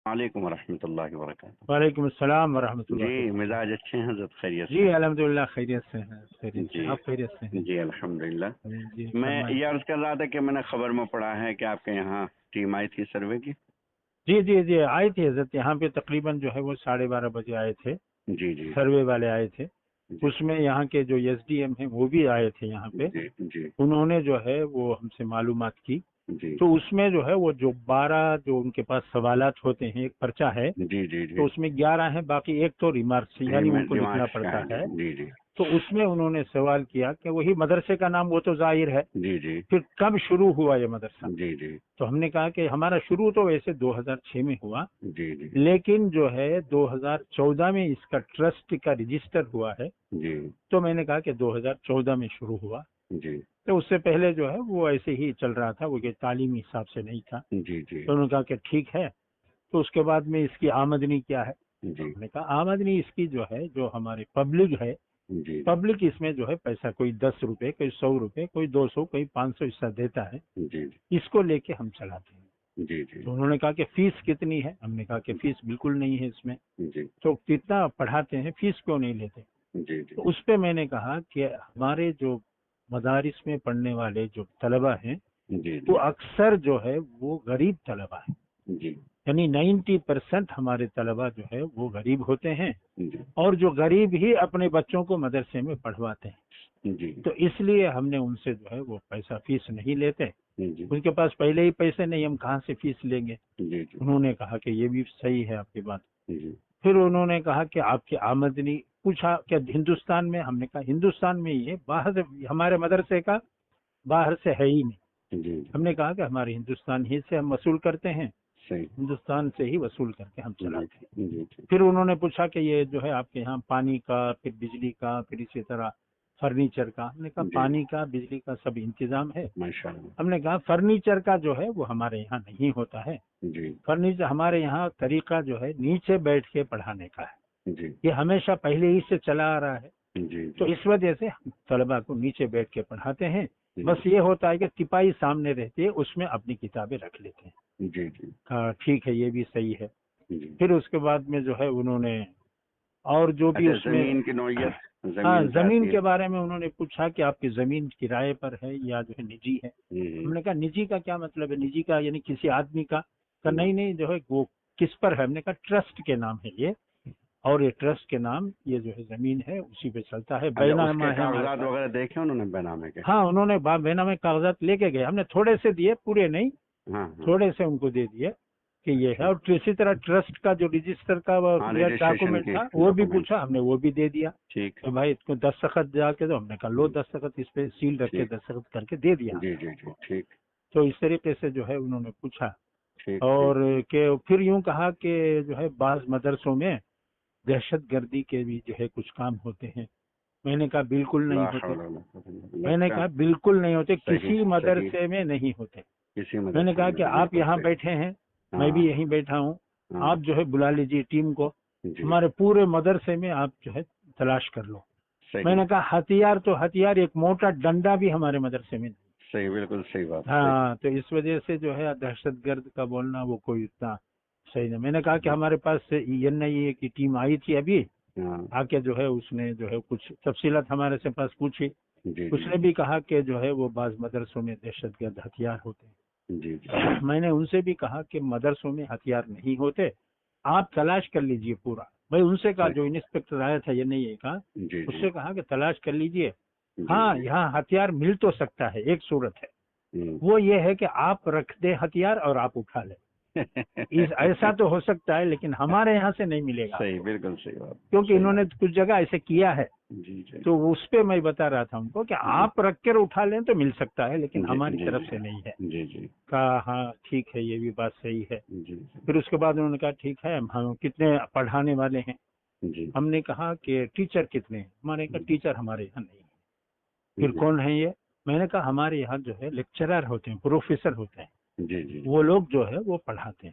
वालेकुम रहमतुल्लाहि व बरकातहू। वालेकुम अस्सलाम वरहमतुल्लाह। जी, मिजाज अच्छे हैं हज़रत, खैरियत जी से? अल्हम्दुलिल्लाह खैरियत से हैं, खैरियत से। जी आप खैरियत से हैं? जी, अल्हम्दुलिल्लाह। जी मैं फरमाएं। ये अर्ज़ कर रहा था कि मैंने खबर में पढ़ा है कि आपके यहाँ टीम आई थी सर्वे की। जी जी जी आए थे हजरत, यहाँ पे तकरीबन जो है वो 12:30 बजे आए थे। जी जी सर्वे वाले आए थे। जी उसमें यहाँ के जो एसडीएम हैं वो भी आए थे यहाँ पे। जी जी उन्होंने जो है वो हमसे मालूमात की। जी तो उसमें जो है वो जो 12 जो उनके पास सवालात होते हैं, एक पर्चा है जी जी तो जी, उसमें 11 है, बाकी एक तो रिमार्क्स यानी उनको लिखना रिमार्क्स का पड़ता है। जी है। जी जी तो उसमें उन्होंने सवाल किया कि वही मदरसे का नाम वो तो जाहिर है, जी जी फिर कब शुरू हुआ ये मदरसा। जी जी तो हमने कहा कि हमारा शुरू तो वैसे 2006 में हुआ, जी जी लेकिन जो है 2014 में इसका ट्रस्ट का रजिस्टर हुआ है। जी तो मैंने कहा कि 2014 में शुरू हुआ, जी तो उससे पहले जो है वो ऐसे ही चल रहा था, वो कि तालीमी हिसाब से नहीं था। जी जी तो उन्होंने कहा कि ठीक है। तो उसके बाद में इसकी आमदनी क्या है। तो जी हमने कहा आमदनी इसकी जो है, जो हमारे पब्लिक है, जी पब्लिक इसमें जो है पैसा कोई 10 रुपए, कोई 100 रुपए, कोई 200, कोई 500 हिस्सा देता है, जी इसको लेके हम चलाते हैं। जी जी तो उन्होंने कहा कि फीस कितनी है। हमने कहा कि फीस बिल्कुल नहीं है इसमें। जी तो कितना पढ़ाते हैं, फीस क्यों नहीं लेते। जी तो उस पे मैंने कहा कि हमारे जो मदारिस में पढ़ने वाले जो तलबा हैं जी वो जी अक्सर जो है वो गरीब तलबा है। जी यानी 90% हमारे तलबा जो है वो गरीब होते हैं, जी और जो गरीब ही अपने बच्चों को मदरसे में पढ़वाते हैं। जी तो इसलिए हमने उनसे जो है वो पैसा फीस नहीं लेते। जी उनके पास पहले ही पैसे नहीं, हम कहाँ से फीस लेंगे। जी जी उन्होंने कहा कि ये भी सही है आपकी बात। जी फिर उन्होंने कहा कि आपकी आमदनी पूछा क्या हिंदुस्तान में। हमने कहा हिंदुस्तान में ही है, बाहर से हमारे मदरसे का बाहर से है ही नहीं। जी हमने कहा कि हमारे हिंदुस्तान ही से हम वसूल करते हैं, सही। हिंदुस्तान से ही वसूल करके हम जी चलाते हैं। जी जी फिर उन्होंने पूछा कि ये जो है आपके यहाँ पानी का, फिर बिजली का, फिर इसी तरह फर्नीचर का। हमने कहा जी पानी का, बिजली का सब इंतजाम है। माशाअल्लाह। हमने कहा फर्नीचर का जो है वो हमारे यहाँ नहीं होता है। जी फर्नीचर हमारे यहाँ तरीका जो है नीचे बैठ के पढ़ाने का है, जी ये हमेशा पहले ही से चला आ रहा है। जी तो जी इस वजह से हम तलबा को नीचे बैठ के पढ़ाते हैं। जी बस ये होता है कि तिपाही सामने रहती है, उसमें अपनी किताबें रख लेते हैं। जी जी कहा ठीक है, ये भी सही है। जी। फिर उसके बाद में जो है उन्होंने और जो भी अच्छा, उसमें, जमीन की नौयत, हाँ, जमीन क्या जमीन आती है? के बारे में उन्होंने पूछा कि आपकी जमीन किराए पर है या जो है निजी है। हम्म, हमने कहा निजी का क्या मतलब है, निजी का यानी किसी आदमी का। कहा हम्म, नहीं नहीं, जो है वो किस पर है। हमने कहा ट्रस्ट के नाम है ये, और ये ट्रस्ट के नाम ये जो है जमीन है उसी पे चलता है, अच्छा, उसके बैनामा है हमारे कागजात पास। वगैरह देखे उन्होंने बेनामे के? हाँ, उन्होंने बैनामे कागजात लेके गए, हमने थोड़े से दिए, पूरे नहीं, हाँ हाँ, थोड़े से उनको दे दिए कि ये है। ठीक। और इसी तरह ट्रस्ट का जो रजिस्टर का हाँ, रजिस्ट्रेशन डॉक्यूमेंट की था वो भी डॉक्यूमेंट। पूछा, हमने वो भी दे दिया। ठीक तो भाई इसको दस्तखत जाके दो। हमने कहा लो दस्तखत, इस पे सील रख के ठीक। दस्तखत करके दे दिया जी हमने जी जी, उनको। ठीक तो इस तरीके से जो है उन्होंने पूछा। ठीक ठीक। और कि फिर यूं कहा कि जो है बाज मदरसों में दहशत गर्दी के भी जो है कुछ काम होते हैं। मैंने कहा बिल्कुल नहीं ला होते। हौला वला कुव्वता इल्ला बिल्लाह। मैंने अच्छा, कहा बिल्कुल नहीं होते, सही किसी सही, मदरसे में नहीं होते। किसी मैंने मदरसे कहा में कि नहीं, आप बिल्कुल यहाँ सही। बैठे हैं, मैं भी हाँ यहीं बैठा हूँ, हाँ, आप जो है बुला लीजिए टीम को, जी, हमारे पूरे मदरसे में आप जो है तलाश कर लो। सही मैंने कहा हथियार तो हथियार, एक मोटा डंडा भी हमारे मदरसे में नहीं। सही, बिल्कुल सही बात, सही। हाँ, तो इस वजह से जो है दहशतगर्द का बोलना वो कोई इतना सही नहीं। मैंने कहा कि हमारे पास NIA की टीम आई थी अभी, हाँ, आके जो है उसने जो है कुछ तफसीलात हमारे से पास पूछी। जी जी उसने भी कहा कि जो है वो बाज मदरसों में दहशतगर्द हथियार होते जी जी हैं। मैंने उनसे भी कहा कि मदरसों में हथियार नहीं होते, आप तलाश कर लीजिए पूरा। भाई उनसे कहा, सही, जो इंस्पेक्टर आया था NIA का, जी जी उससे कहा कि तलाश कर लीजिए। जी हाँ, जी, यहाँ हथियार मिल तो सकता है, एक सूरत है, हम्म। वो ये है कि आप रख दे हथियार और आप उठा ले। इस ऐसा तो हो सकता है, लेकिन हमारे यहाँ से नहीं मिलेगा सही, आपको, बिल्कुल सही बात, क्योंकि सही इन्होंने बात। कुछ जगह ऐसे किया है। जी जी तो उस पे मैं बता रहा था उनको कि जी आप रख कर उठा लें तो मिल सकता है, लेकिन जी हमारी जी तरफ से नहीं है। जी जी कहा हाँ ठीक है, ये भी बात सही है। जी जी फिर उसके बाद उन्होंने कहा ठीक है, हम कितने पढ़ाने वाले हैं। जी हमने कहा कि टीचर कितने हैं। हमारे कहा टीचर हमारे यहाँ नहीं है। फिर जी कौन है ये। मैंने कहा हमारे यहाँ जो है लेक्चरर होते हैं, प्रोफेसर होते हैं, जी जी वो लोग जो है वो पढ़ाते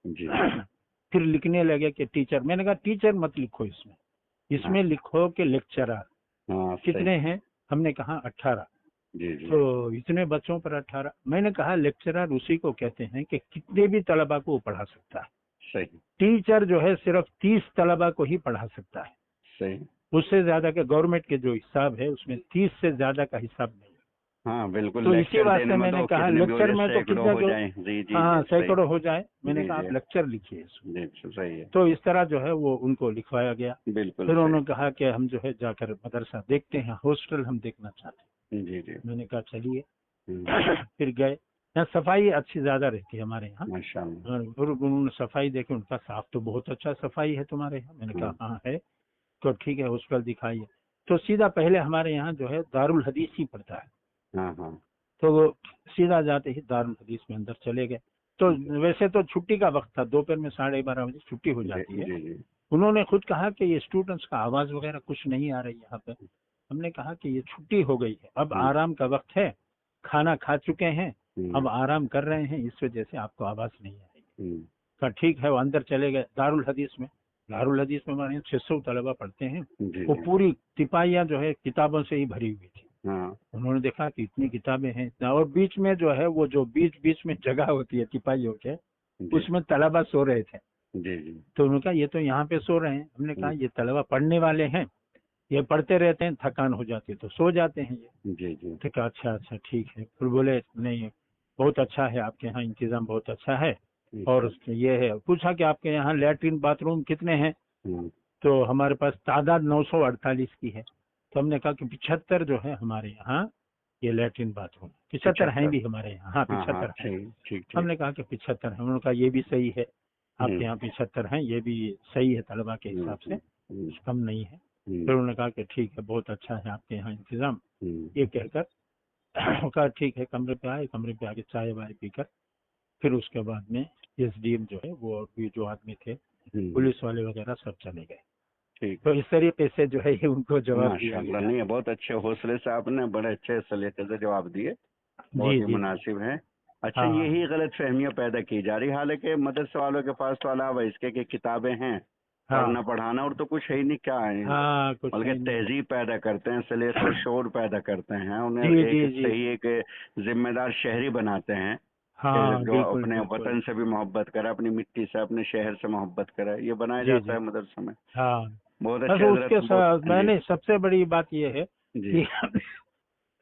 जी, हैं। फिर लिखने लगे कि टीचर। मैंने कहा टीचर मत लिखो इसमें, हाँ इसमें लिखो कि लेक्चरर। हाँ, सही। कितने हैं। हमने कहा 18। जी जी तो इतने बच्चों पर 18। मैंने कहा लेक्चरर उसी को कहते हैं कि कितने भी तलबा को वो पढ़ा सकता है। सही। टीचर जो है सिर्फ 30 तलबा को ही पढ़ा सकता है, सही। उससे ज्यादा का गवर्नमेंट के जो हिसाब है उसमें 30 से ज्यादा का हिसाब नहीं। हाँ बिल्कुल, तो इसी लेक्चर वास्ते देने में मैंने तो कहा कितने भी हो लेक्चर जाए, में तो सैकड़ों कितना हो जो, जाए। जी जी हाँ जी, सही। सैकड़ों हो जाए, मैंने जी कहा जी आप लेक्चर लिखिए इसमें। जी, सही है। तो इस तरह जो है वो उनको लिखवाया गया। बिल्कुल फिर सही। उन्होंने कहा कि हम जो है जाकर मदरसा देखते हैं, हॉस्टल हम देखना चाहते जी जी। हैं। मैंने कहा चलिए। हम्म, फिर गए। यहाँ सफाई अच्छी ज्यादा रहती है हमारे यहाँ। माशाल्लाह। और उन्होंने सफाई देखी, उनका साफ तो बहुत अच्छा सफाई है तुम्हारे यहाँ। मैंने कहा हाँ है। तो ठीक है हॉस्टल दिखाइए। तो सीधा पहले हमारे यहाँ जो है दारुल हदीस ही पड़ता है। हाँ हाँ। तो वो सीधा जाते ही दारुल हदीस में अंदर चले गए। तो वैसे तो छुट्टी का वक्त था, दोपहर में 12:30 बजे छुट्टी हो जी जाती है। जी जी। उन्होंने खुद कहा कि ये स्टूडेंट्स का आवाज वगैरह कुछ नहीं आ रही यहाँ पे। हमने कहा कि ये छुट्टी हो गई है, अब आराम का वक्त है, खाना खा चुके हैं, अब आराम कर रहे हैं, इस वजह से आपको आवाज नहीं आएगी। तो ठीक है, वो अंदर चले गए दारुल हदीस में। दारुल हदीस में हमारे 600 तलबा पढ़ते हैं। जी वो जी। पूरी तिपाहियां जो है किताबों से ही भरी हुई थी। हाँ उन्होंने देखा कि इतनी किताबें हैं इतना, और बीच में जो है वो जो बीच बीच में जगह होती है तिपाहियों के, जी उसमें तलबा सो रहे थे। जी जी। तो उन्होंने कहा ये तो यहाँ पे सो रहे हैं। हमने कहा ये तलबा पढ़ने वाले हैं, ये पढ़ते रहते हैं, थकान हो जाती है तो सो जाते हैं ये। जी जी। तो कहा अच्छा अच्छा ठीक है। फिर बोले नहीं बहुत अच्छा है, आपके यहाँ इंतजाम बहुत अच्छा है। और ये है, पूछा कि आपके यहाँ लैट्रिन बाथरूम कितने हैं। तो हमारे पास तादाद 948 की है। तो हमने कहा कि 75 जो है हमारे यहाँ ये लैट्रिन बाथरूम, 75 हैं भी हमारे यहाँ। हाँ हाँ हाँ, 75 हैं। ठीक ठीक ठीक। हमने कहा कि 75 है। उन्होंने कहा ये भी सही है, आपके यहाँ 75 हैं, ये भी सही है तलबा के हिसाब से, कुछ कम नहीं है। फिर उन्होंने कहा कि ठीक है बहुत अच्छा है आपके यहाँ इंतजाम। ये कहकर कहा ठीक है, कमरे पे आए, कमरे पे आके चाय वाय पीकर फिर उसके बाद में एसडीएम जो है वो और भी जो आदमी थे, पुलिस वाले वगैरह सब चले गए। ठीक। तो इस तरीके से जो है ये उनको जवाब दिया माशाल्लाह, गया। नहीं बहुत अच्छे हौसले से आपने बड़े अच्छे सलीके से जवाब दिए, बहुत जी ही जी मुनासिब है। अच्छा, हाँ यही गलत फहमियाँ पैदा की जा रही, हालांकि मदरसे वालों के पास तो अलावा इसके की किताबें हैं, पढ़ना हाँ पढ़ाना और तो कुछ है ही नहीं, क्या है, हाँ कुछ बल्कि है नहीं। तहजीब पैदा करते हैं, सलीका और शौर पैदा करते हैं, उन्हें जी एक जी जी सही एक जिम्मेदार शहरी बनाते हैं कि हाँ जो बिल्कुल अपने बिल्कुल। वतन से भी मोहब्बत करे, अपनी मिट्टी से, अपने शहर से मोहब्बत करे, ये बनाया जी जाता जी है मदरसे में। हाँ। बहुत बस अच्छे हजरत, उसके बहुत। साथ जी मैंने सबसे बड़ी बात ये है जी।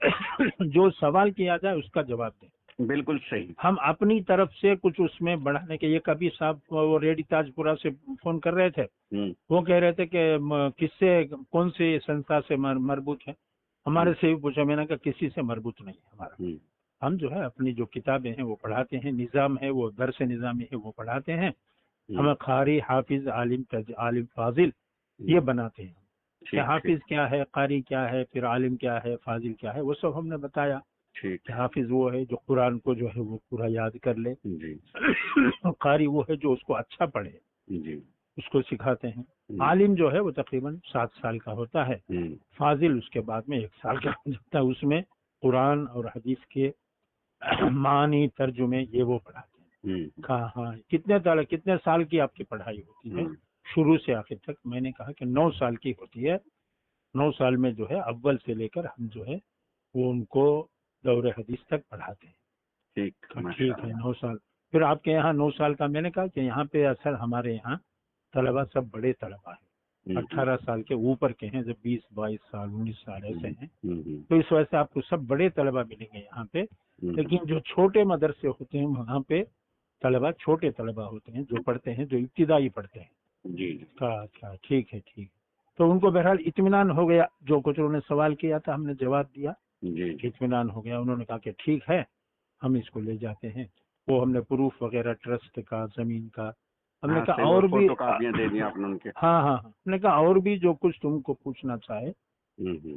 कि जो सवाल किया जाए उसका जवाब दें। बिल्कुल सही। हम अपनी तरफ से कुछ उसमें बढ़ाने के, ये कभी साहब वो रेडी ताजपुरा से फोन कर रहे थे, वो कह रहे थे कि किससे कौन सी संस्था से मरबूत है। हमारे से भी पूछा, मैंने कहा किसी से मरबूत नहीं है हमारा। हम जो है अपनी जो किताबें हैं वो पढ़ाते हैं, निज़ाम है वो दरस निज़ामी है वो पढ़ाते हैं। हम कारी हाफिज आलिम आलिम फाजिल ये बनाते हैं कि ठीक ठीक हाफिज क्या है, कारी क्या है, फिर आलिम क्या है, फाजिल क्या है, वो सब हमने बताया। ठीक। कि हाफिज वो है जो कुरान को जो है वो पूरा याद कर ले। जी कारी वो है जो उसको अच्छा पढ़े, जी। उसको सिखाते हैं। आलिम जो है वो तकरीबन 7 साल का होता है। फाजिल उसके बाद में 1 साल का हो जाता है। उसमें कुरान और हदीस के मानी तर्जुमे ये वो पढ़ाते हैं। कहा हाँ कितने साल की आपकी पढ़ाई होती है शुरू से आखिर तक। मैंने कहा कि 9 साल की होती है। 9 साल में जो है अव्वल से लेकर हम जो है वो उनको दौरे हदीस तक पढ़ाते हैं। ठीक। ठीक है 9 साल। फिर आपके यहाँ 9 साल का, मैंने कहा कि यहाँ पे असल हमारे यहाँ तलबा सब बड़े तलबा है, 18 साल के ऊपर के हैं, जब 20-22 साल 19 साल ऐसे हैं। तो इस वजह से आपको सब बड़े तलबा मिलेंगे यहाँ पे। लेकिन जो छोटे मदरसे होते हैं वहाँ पे तलबा छोटे तलबा होते हैं, जो पढ़ते हैं, जो इब्तिदाई पढ़ते हैं। जी। अच्छा ठीक है ठीक है। तो उनको बहरहाल इत्मीनान हो गया, जो कुछ उन्होंने सवाल किया था हमने जवाब दिया, जी। इत्मीनान हो गया। उन्होंने कहा कि ठीक है हम इसको ले जाते हैं। वो हमने प्रूफ वगैरह ट्रस्ट का, जमीन का, हमने हाँ, कहा सही, वो और भी फोटो कापियां दे दी आपने उनके। हाँ हाँ हमने कहा और भी जो कुछ तुमको पूछना चाहे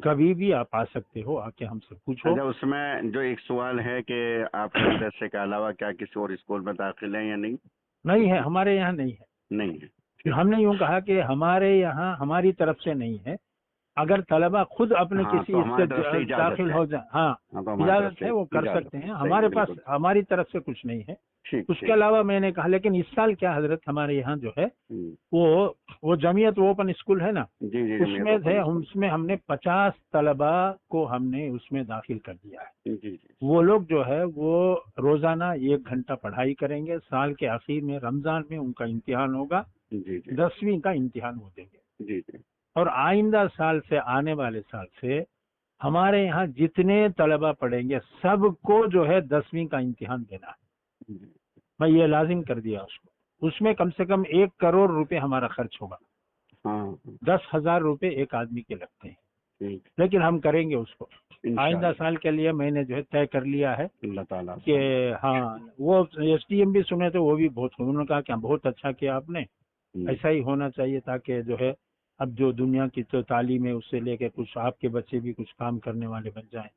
कभी भी आप आ सकते हो, आके हमसे पूछो। अच्छा, उसमें जो एक सवाल है कि आपके मदरसे के अलावा क्या किसी और स्कूल में दाखिल है या नहीं? नहीं है, हमारे यहाँ नहीं है। नहीं है। हमने यूँ कहा कि हमारे यहाँ हमारी तरफ से नहीं है, अगर तलबा खुद अपने हाँ, किसी तो हमारी इससे तरफ से इजाजत दाखिल है। हो जाए, हाँ हाँ, तो हमारी तरफ इजाजत से है, वो कर इजाजत सकते हैं। है। हमारे सही, पास बिल्कुल हमारी तरफ से कुछ नहीं है। ठीक उसके ठीक। अलावा मैंने कहा, लेकिन इस साल क्या हजरत हमारे यहाँ जो है वो जमीयत ओपन स्कूल है ना, जी जी जी, मेरे उसमें थे, को उसमें हमने 50 तलबा को हमने उसमें दाखिल कर दिया है। जी जी। वो लोग जो है वो रोजाना 1 घंटा पढ़ाई करेंगे। साल के आखिर में रमजान में उनका इम्तिहान होगा, जी जी 10वीं का इम्तिहान वो देंगे। जी जी और आइंदा साल से, आने वाले साल से हमारे यहाँ जितने तलबा पढ़ेंगे सबको जो है 10वीं का इम्तिहान देना है। जी। मैं ये लाजिम कर दिया उसको। उसमें कम से कम 1 करोड़ रुपए हमारा खर्च होगा। हाँ 10,000 रुपए एक आदमी के लगते हैं, ठीक, लेकिन हम करेंगे उसको। आइंदा इंशाअल्लाह साल के लिए मैंने जो है तय कर लिया है अल्लाह ताला कि से। हाँ, वो एसडीएम भी सुने तो वो भी बहुत, उन्होंने कहा क्या बहुत अच्छा किया आपने, ऐसा ही होना चाहिए, ताकि जो है अब जो दुनिया की तो तालीम है उससे लेके कुछ आपके बच्चे भी कुछ काम करने वाले बन जाएं,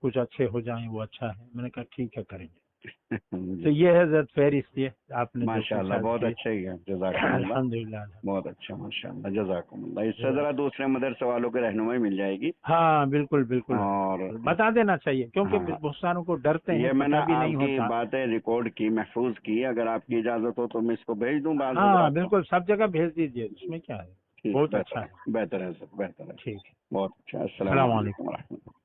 कुछ अच्छे हो जाएं, वो अच्छा है। मैंने कहा ठीक है, करेंगे। तो जी, ये है जरा फहरिस्त है आपने जो माशाअल्लाह पूछा बहुत जी। अच्छा ही है, जज़ाकमुल्लाह। अल्हम्दुलिल्लाह। बहुत अच्छा, माशाअल्लाह, जज़ाकमुल्लाह। इससे ज़रा दूसरे मदरसे वालों की रहनुमाई मिल जाएगी। हाँ बिल्कुल बिल्कुल और बिल्कुल, बता देना चाहिए, क्योंकि हाँ, बहुत सारों को डरते हैं, ये मैंने पता भी नहीं आपकी होता। बातें रिकॉर्ड की, महफूज की। अगर आपकी इजाज़त हो तो मैं इसको भेज दूं बाल हाँ हज़रात को। बिल्कुल, सब जगह भेज दीजिए, उसमें क्या है, ठीक, बहुत अच्छा बेहतर है। है, बेहतर है सर, बेहतर है। ठीक है, बहुत अच्छा। अस्सलाम अस्सलाम वालेकुम वालेकुम। व रहमतुल्लाह।